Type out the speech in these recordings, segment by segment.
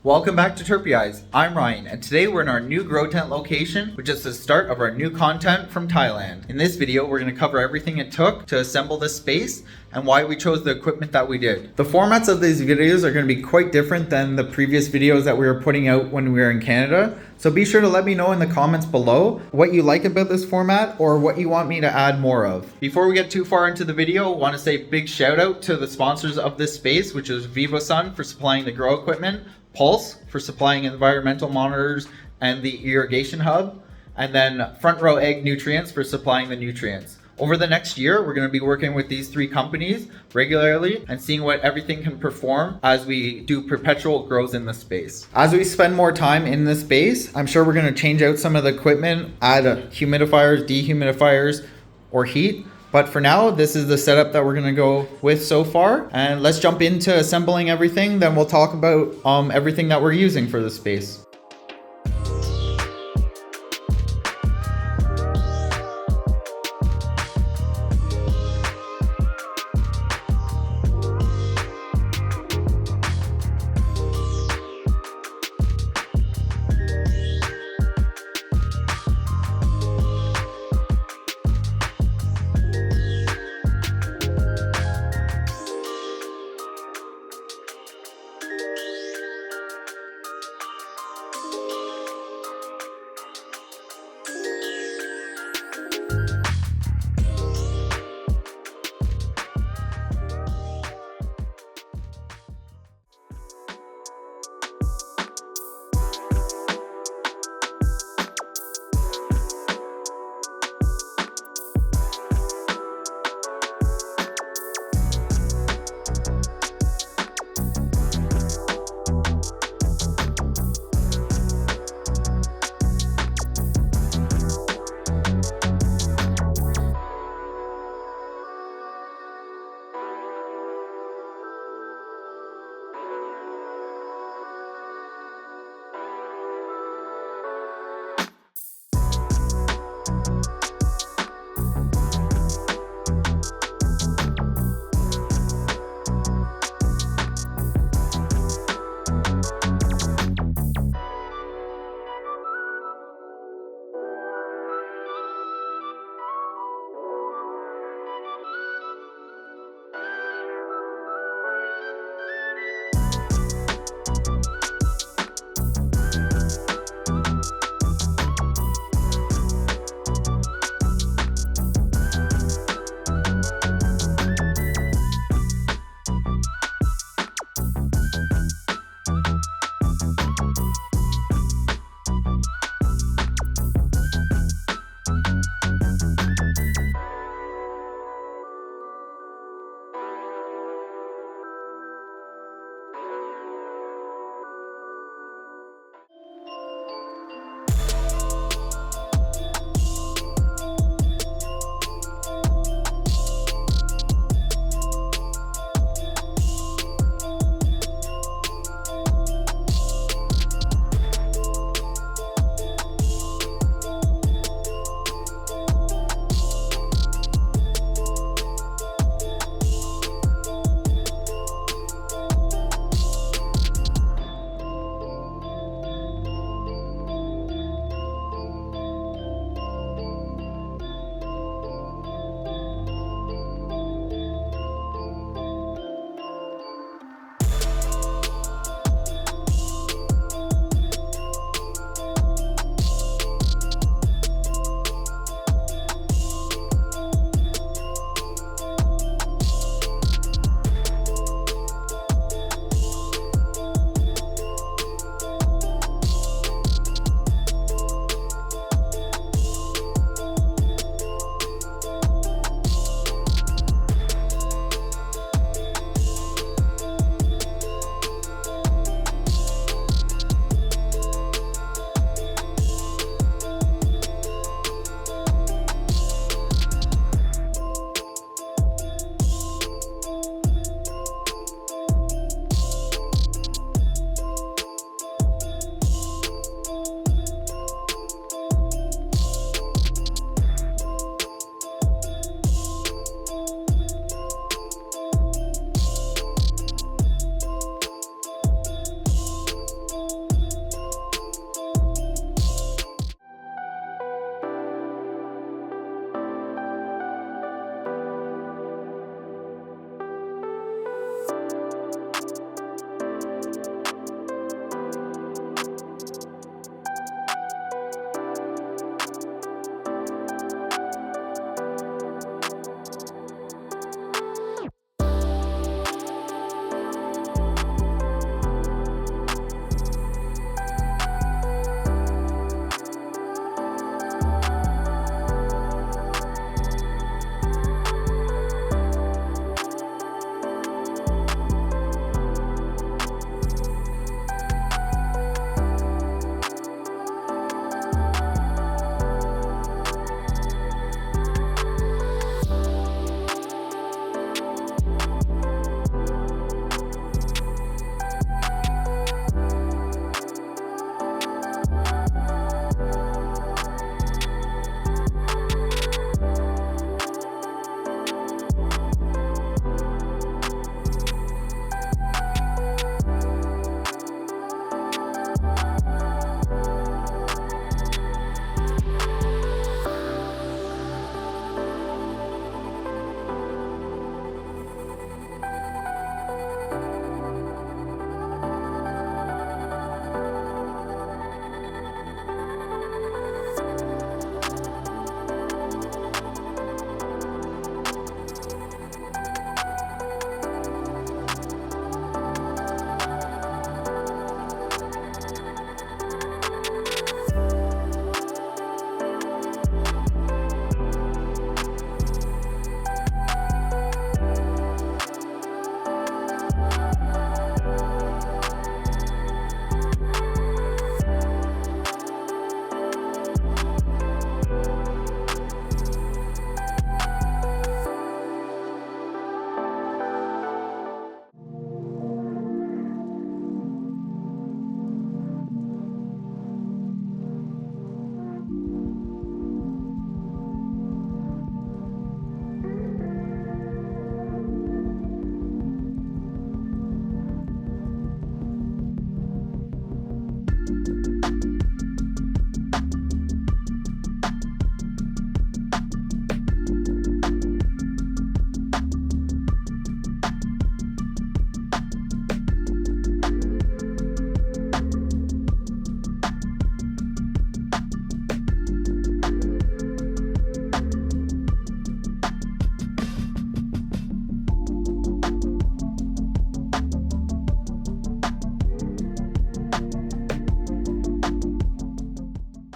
Welcome back to Terpy. I'm Ryan, and today we're in our new grow tent location, which is the start of our new content from Thailand. In this video, we're going to cover everything it took to assemble this space and why we chose the equipment that we did. The formats of these videos are going to be quite different than the previous videos that we were putting out when we were in Canada. So be sure to let me know in the comments below what you like about this format or what you want me to add more of. Before we get too far into the video, I want to say a big shout out to the sponsors of this space, which is VivoSun for supplying the grow equipment, Pulse for supplying environmental monitors and the irrigation hub, and then Front Row Egg Nutrients for supplying the nutrients. Over the next year, we're going to be working with these three companies regularly and seeing what everything can perform as we do perpetual grows in the space. As we spend more time in this space, I'm sure we're going to change out some of the equipment, add humidifiers, dehumidifiers, or heat. But for now, this is the setup that we're going to go with so far. And let's jump into assembling everything. Then we'll talk about everything that we're using for the space.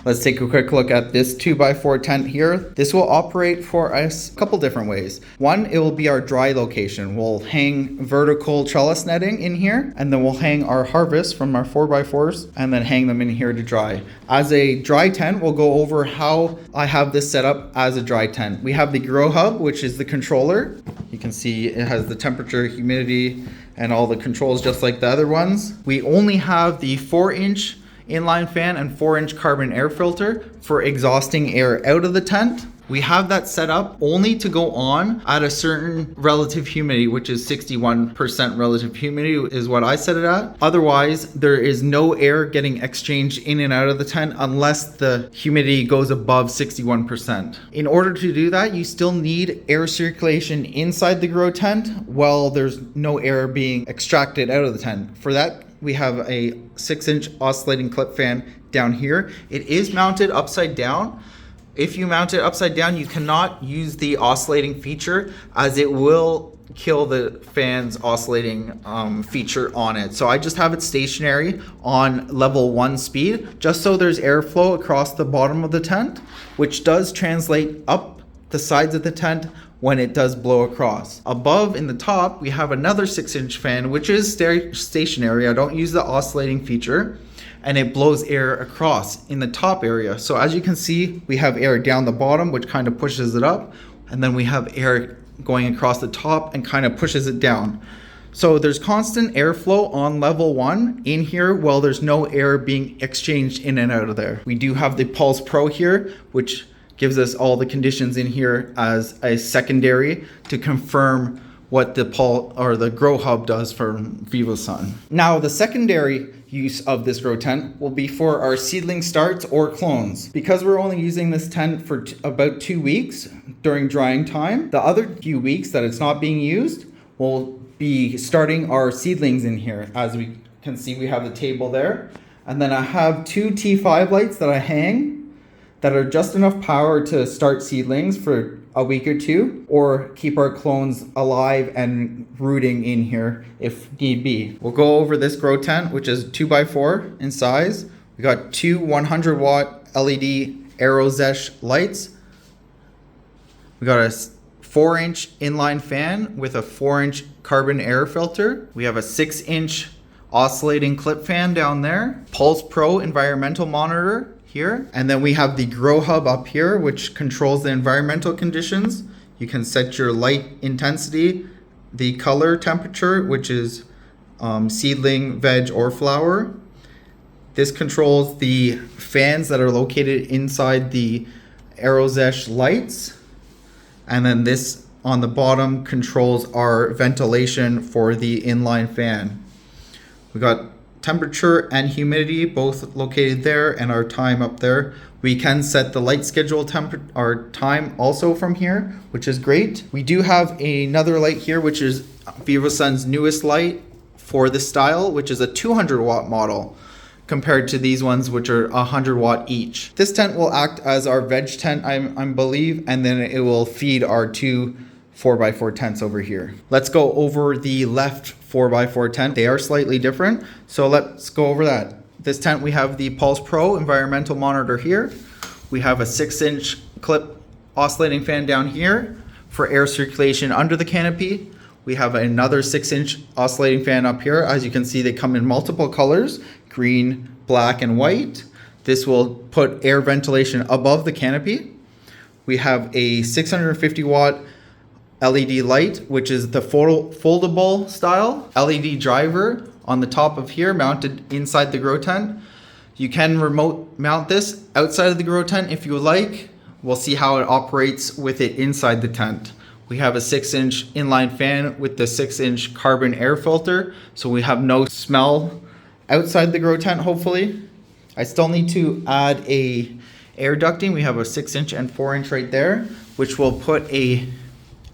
Let's take a quick look at this 2x4 tent here. This will operate for us a couple different ways. One, it will be our dry location. We'll hang vertical trellis netting in here, and then we'll hang our harvest from our 4x4s and then hang them in here to dry. As a dry tent, we'll go over how I have this set up as a dry tent. We have the grow hub, which is the controller. You can see it has the temperature, humidity, and all the controls just like the other ones. We only have the 4-inch inline fan and 4-inch carbon air filter for exhausting air out of the tent. We have that set up only to go on at a certain relative humidity, which is 61% relative humidity is what I set it at. Otherwise, there is no air getting exchanged in and out of the tent unless the humidity goes above 61%. In order to do that, you still need air circulation inside the grow tent while there's no air being extracted out of the tent. For that, we have a 6-inch oscillating clip fan down here. It is mounted upside down. If you mount it upside down, you cannot use the oscillating feature as it will kill the fan's oscillating feature on it. So I just have it stationary on level 1 speed, just so there's airflow across the bottom of the tent, which does translate up the sides of the tent when it does blow across. Above in the top, we have another 6-inch fan, which is stationary. I don't use the oscillating feature, and it blows air across in the top area. So as you can see, we have air down the bottom, which kind of pushes it up, and then we have air going across the top and kind of pushes it down. So there's constant airflow on level 1 in here while there's no air being exchanged in and out of there. We do have the Pulse Pro here, which gives us all the conditions in here as a secondary to confirm what the grow hub does for VivoSun. Now, the secondary use of this grow tent will be for our seedling starts or clones. Because we're only using this tent for about 2 weeks during drying time, the other few weeks that it's not being used, we'll be starting our seedlings in here. As we can see, we have the table there. And then I have 2 T5 lights that I hang that are just enough power to start seedlings for a week or 2, or keep our clones alive and rooting in here if need be. We'll go over this grow tent, which is 2x4 in size. We got 2 100-watt LED AeroZesh lights. We got a 4-inch inline fan with a 4-inch carbon air filter. We have a 6-inch oscillating clip fan down there. Pulse Pro environmental monitor here. And then we have the grow hub up here, which controls the environmental conditions. You can set your light intensity, the color temperature, which is seedling, veg, or flower. This controls the fans that are located inside the AeroZesh lights. And then this on the bottom controls our ventilation for the inline fan. We got temperature and humidity both located there, and our time up there. We can set the light schedule our time also from here, which is great. We do have another light here, which is VivoSun's newest light for the style, which is a 200-watt model compared to these ones, which are 100-watt each. This tent will act as our veg tent, I believe, and then it will feed our 2 4x4 tents over here. Let's go over the left 4x4 tent. They are slightly different, so let's go over that. This tent, we have the Pulse Pro environmental monitor here. We have a 6-inch clip oscillating fan down here for air circulation under the canopy. We have another 6-inch oscillating fan up here. As you can see, they come in multiple colors, green, black, and white. This will put air ventilation above the canopy. We have a 650-watt LED light, which is the foldable style LED driver on the top of here, mounted inside the grow tent. You can remote mount this outside of the grow tent if you would like. We'll see how it operates with it inside the tent. We have a 6-inch inline fan with the 6-inch carbon air filter, so we have no smell outside the grow tent, hopefully. I still need to add a air ducting. We have a 6-inch and 4-inch right there, which will put a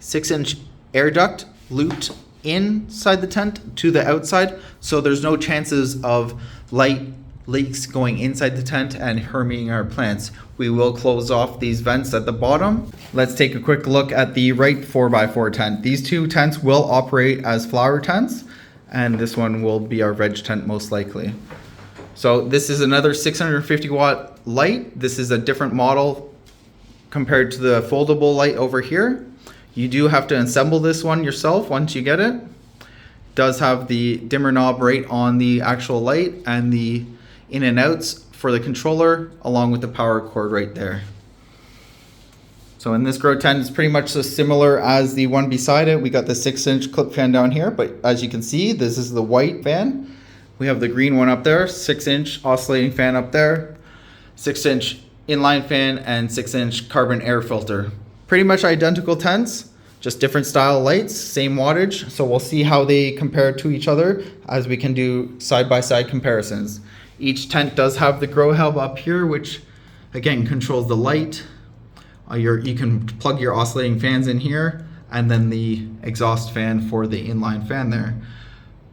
6-inch air duct looped inside the tent to the outside, so there's no chances of light leaks going inside the tent and harming our plants. We will close off these vents at the bottom. Let's take a quick look at the right 4x4 tent. These 2 tents will operate as flower tents, and this one will be our veg tent most likely. So this is another 650-watt light. This is a different model compared to the foldable light over here. You do have to assemble this one yourself once you get it. Does have the dimmer knob right on the actual light and the in and outs for the controller, along with the power cord right there. So in this grow tent, it's pretty much as similar as the one beside it. We got the 6-inch clip fan down here, but as you can see, this is the white fan. We have the green one up there, 6-inch oscillating fan up there, 6-inch inline fan, and 6-inch carbon air filter. Pretty much identical tents, just different style lights, same wattage. So we'll see how they compare to each other as we can do side-by-side comparisons. Each tent does have the grow hub up here, which again controls the light. You can plug your oscillating fans in here, and then the exhaust fan for the inline fan there.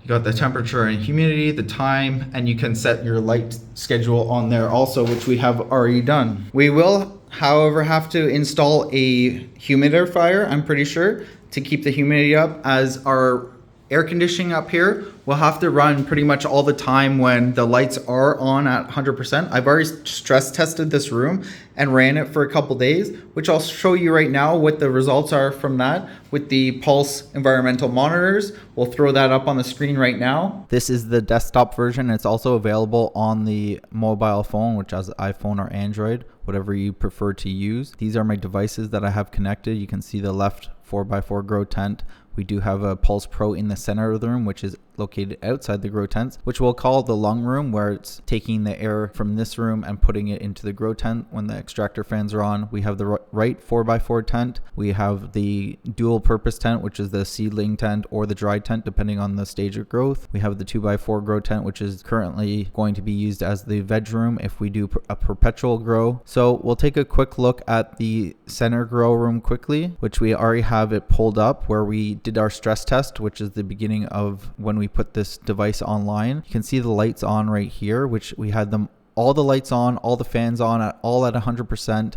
You got the temperature and humidity, the time, and you can set your light schedule on there also, which we have already done. We will, however, have to install a humidifier, I'm pretty sure, to keep the humidity up, as our air conditioning up here will have to run pretty much all the time when the lights are on at 100%. I've already stress tested this room and ran it for a couple days, which I'll show you right now what the results are from that with the Pulse environmental monitors. We'll throw that up on the screen right now. This is the desktop version. It's also available on the mobile phone, which is iPhone or Android, whatever you prefer to use. These are my devices that I have connected. You can see the left 4x4 grow tent. We do have a Pulse Pro in the center of the room, which is located outside the grow tents, which we'll call the lung room, where it's taking the air from this room and putting it into the grow tent when the extractor fans are on. We have the right 4x4 tent. We have the dual purpose tent, which is the seedling tent or the dry tent, depending on the stage of growth. We have the 2x4 grow tent, which is currently going to be used as the veg room if we do a perpetual grow. So we'll take a quick look at the center grow room quickly, which we already have it pulled up, where we did our stress test, which is the beginning of when we put this device online. You can see the lights on right here, which we had them all the lights on, all the fans on, all at 100%.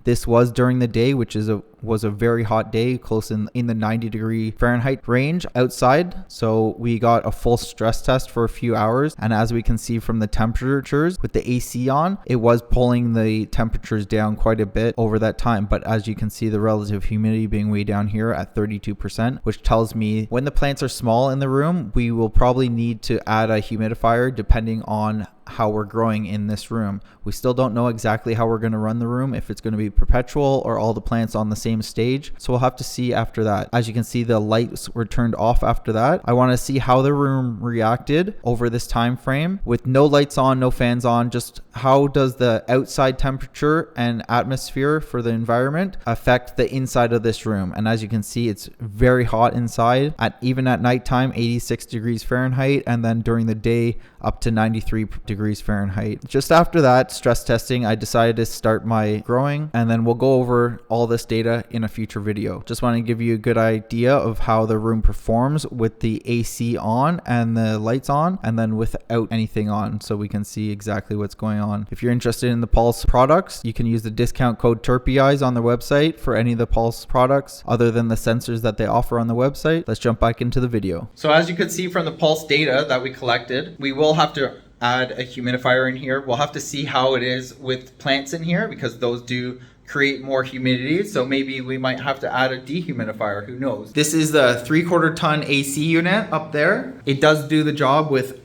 This was during the day, which was a very hot day, close in the 90-degree Fahrenheit range outside. So we got a full stress test for a few hours. And as we can see from the temperatures with the AC on, it was pulling the temperatures down quite a bit over that time. But as you can see, the relative humidity being way down here at 32%, which tells me when the plants are small in the room, we will probably need to add a humidifier depending on how we're growing in this room. We still don't know exactly how we're going to run the room, if it's going to be perpetual or all the plants on the same stage. So we'll have to see after that. As you can see, the lights were turned off after that. I want to see how the room reacted over this time frame with no lights on, no fans on. Just how does the outside temperature and atmosphere for the environment affect the inside of this room? And as you can see, it's very hot inside, even at nighttime, 86 degrees Fahrenheit, and then during the day up to 93 degrees Fahrenheit. Just after that stress testing, I decided to start my growing, and then we'll go over all this data in a future video. Just want to give you a good idea of how the room performs with the AC on and the lights on, and then without anything on, so we can see exactly what's going on. If you're interested in the Pulse products, you can use the discount code Terpy on their website for any of the Pulse products other than the sensors that they offer on the website. Let's jump back into the video. So as you can see from the Pulse data that we collected, we will have to add a humidifier in here. We'll have to see how it is with plants in here, because those do create more humidity. So maybe we might have to add a dehumidifier, who knows. This is the 3/4 ton AC unit up there. It does do the job with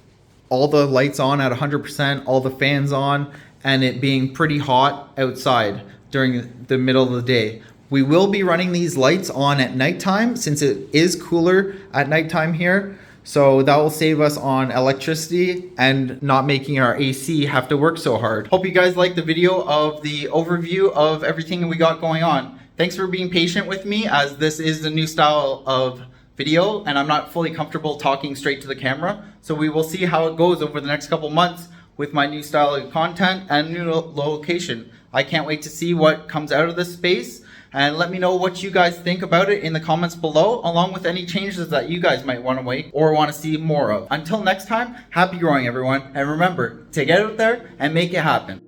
all the lights on at 100%, all the fans on, and it being pretty hot outside during the middle of the day. We will be running these lights on at nighttime since it is cooler at nighttime here. So that will save us on electricity and not making our AC have to work so hard. Hope you guys liked the video of the overview of everything we got going on. Thanks for being patient with me, as this is the new style of video and I'm not fully comfortable talking straight to the camera. So we will see how it goes over the next couple months with my new style of content and new location. I can't wait to see what comes out of this space. And let me know what you guys think about it in the comments below, along with any changes that you guys might want to make or want to see more of. Until next time, happy growing everyone. And remember to get out there and make it happen.